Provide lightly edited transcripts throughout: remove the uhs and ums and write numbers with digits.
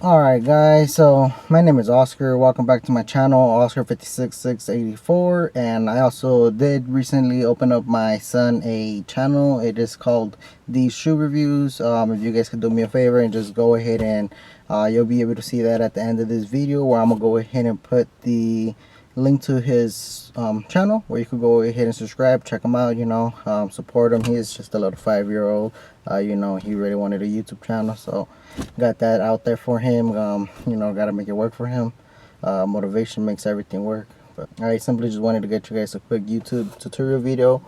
Alright guys, so my name is Oscar. Welcome back to my channel, Oscar56684, and I also did recently open up my son a channel. It is called These Shoe Reviews. If you guys could do me a favor and just go ahead and you'll be able to see that at the end of this video, where I'm gonna go ahead and put the link to his channel where you could go ahead and subscribe, check him out, support him. He is just a little 5-year-old. He really wanted a YouTube channel, so got that out there for him. Gotta make it work for him. Motivation makes everything work. But I simply just wanted to get you guys a quick YouTube tutorial video.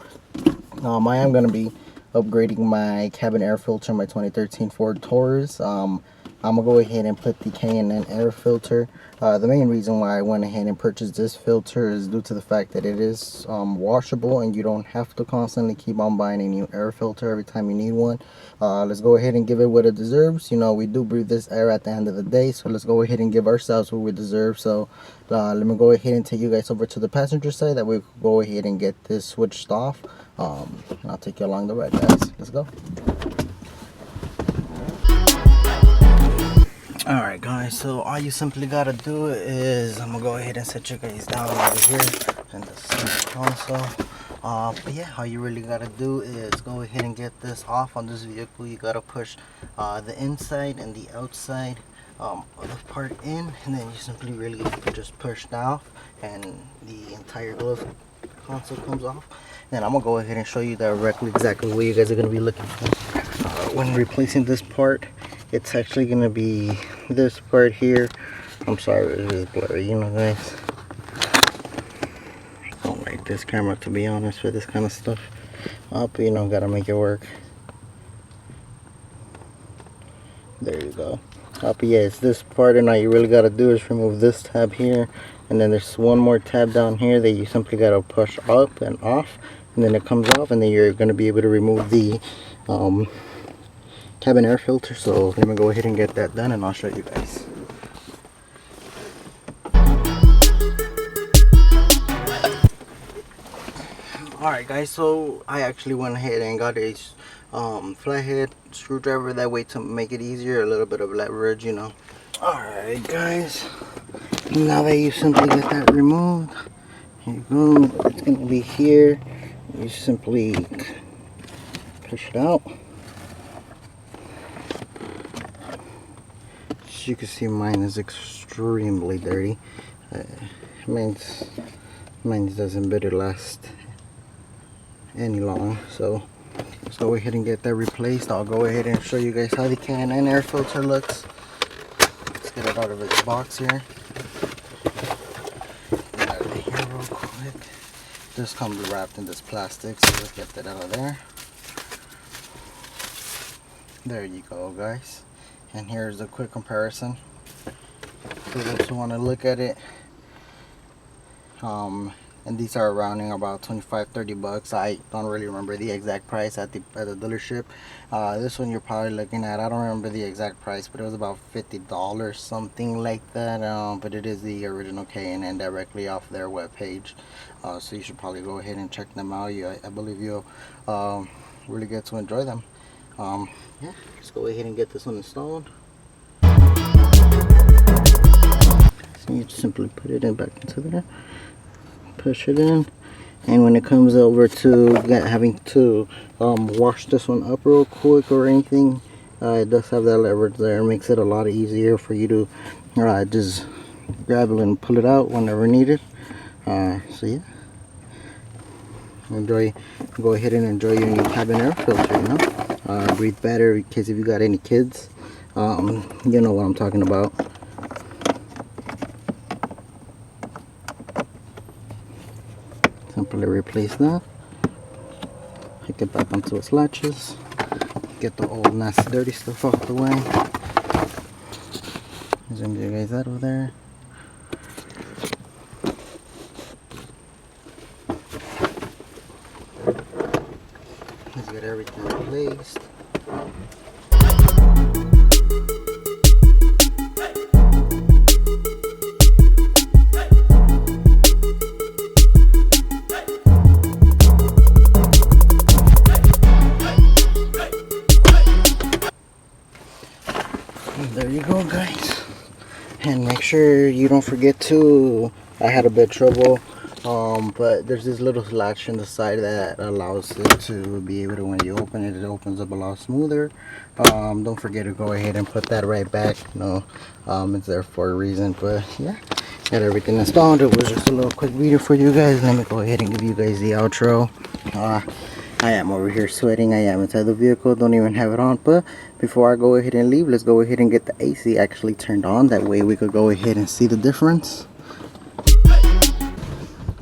I am gonna be upgrading my cabin air filter, my 2013 Ford Taurus. I'm gonna go ahead and put the K&N air filter. The main reason why I went ahead and purchased this filter is due to the fact that it is washable, and you don't have to constantly keep on buying a new air filter every time you need one. Let's go ahead and give it what it deserves. We do breathe this air at the end of the day, so let's go ahead and give ourselves what we deserve. So let me go ahead and take you guys over to the passenger side, that we can go ahead and get this switched off. And I'll take you along the ride, guys. Let's go. Alright guys, so all you simply gotta do is, I'm gonna go ahead and set you guys down over here in the center console. But yeah, all you really gotta do is go ahead and get this off on this vehicle. You gotta push the inside and the outside of the part in, and then you simply really just push down, and the entire glove console comes off. Then I'm gonna go ahead and show you directly exactly what you guys are gonna be looking for when replacing this part. It's actually gonna be this part here. I'm sorry, it is blurry, guys. I don't like this camera, to be honest, for this kind of stuff. But gotta make it work. There you go. But yeah, it's this part, and all you really gotta do is remove this tab here, and then there's one more tab down here that you simply gotta push up and off, and then it comes off, and then you're gonna be able to remove the cabin air filter. So let me go ahead and get that done, and I'll show you guys. Alright guys, so I actually went ahead and got a flathead screwdriver, that way to make it easier, a little bit of leverage, Alright guys, now that you simply get that removed, here you go. It's going to be here. You simply push it out. As you can see, mine is extremely dirty. Mine's doesn't better last any long, so let's go ahead and get that replaced. I'll go ahead and show you guys how the K&N air filter looks. Let's get it out of its box here. Get out of here real quick. This comes wrapped in this plastic, so let's get that out of there. There you go, guys. And here's a quick comparison for those who want to look at it. And these are rounding about 25-30 bucks. I don't really remember the exact price at the dealership. This one you're probably looking at, I don't remember the exact price, but it was about $50, something like that. But it is the original K&N directly off their webpage. So you should probably go ahead and check them out. I believe you'll really get to enjoy them. Yeah, let's go ahead and get this one installed. So you just simply put it in back into there, push it in, and when it comes over to having to wash this one up real quick or anything, it does have that leverage there. It makes it a lot easier for you to just grab it and pull it out whenever needed. So yeah, go ahead and enjoy your new cabin air filter. Breathe better, in case if you got any kids, you know what I'm talking about. Simply replace that, hook it back onto its latches, get the old nasty dirty stuff off the way. Zoom you guys out of there. Let's get everything replaced. There you go, guys. And make sure you don't forget to, I had a bit of trouble, but there's this little latch in the side that allows it to be able to, when you open it, it opens up a lot smoother. Don't forget to go ahead and put that right back. It's there for a reason. But yeah, got everything installed. It was just a little quick video for you guys. Let me go ahead and give you guys the outro. I am over here sweating. I am inside the vehicle, don't even have it on. But before I go ahead and leave, let's go ahead and get the AC actually turned on. That way we could go ahead and see the difference.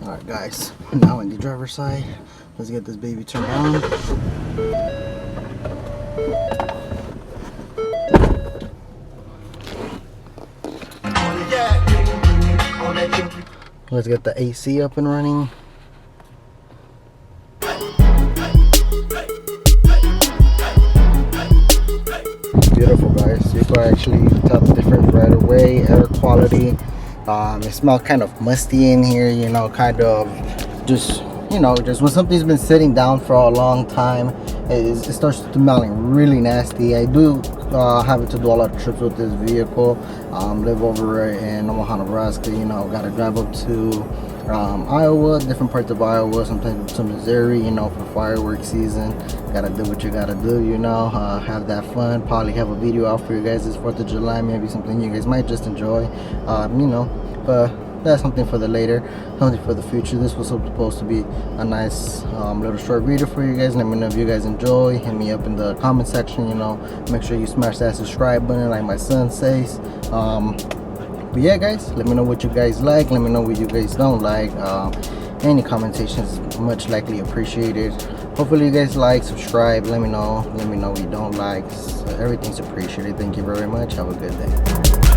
Alright guys, now in the driver's side, let's get this baby turned on. Let's get the AC up and running. Beautiful guys, you can actually tell the difference right away. Air quality, it smells kind of musty in here, you know, kind of just, you know, just when something's been sitting down for a long time, it starts smelling really nasty. I do have to do a lot of trips with this vehicle. Live over in Omaha, Nebraska, you know, gotta drive up to Iowa, different parts of Iowa, sometimes to Missouri, you know, for fireworks season. Gotta do what you gotta do, you know, have that fun. Probably have a video out for you guys this 4th of July, maybe something you guys might just enjoy, you know, but that's something for the later, something for the future. This was supposed to be a nice little short video for you guys. Let me know if you guys enjoy. Hit me up in the comment section, you know, make sure you smash that subscribe button like my son says. But yeah guys, let me know what you guys like, let me know what you guys don't like. Any commentation is much likely appreciated. Hopefully you guys like, subscribe, let me know what you don't like. So everything's appreciated. Thank you very much, have a good day.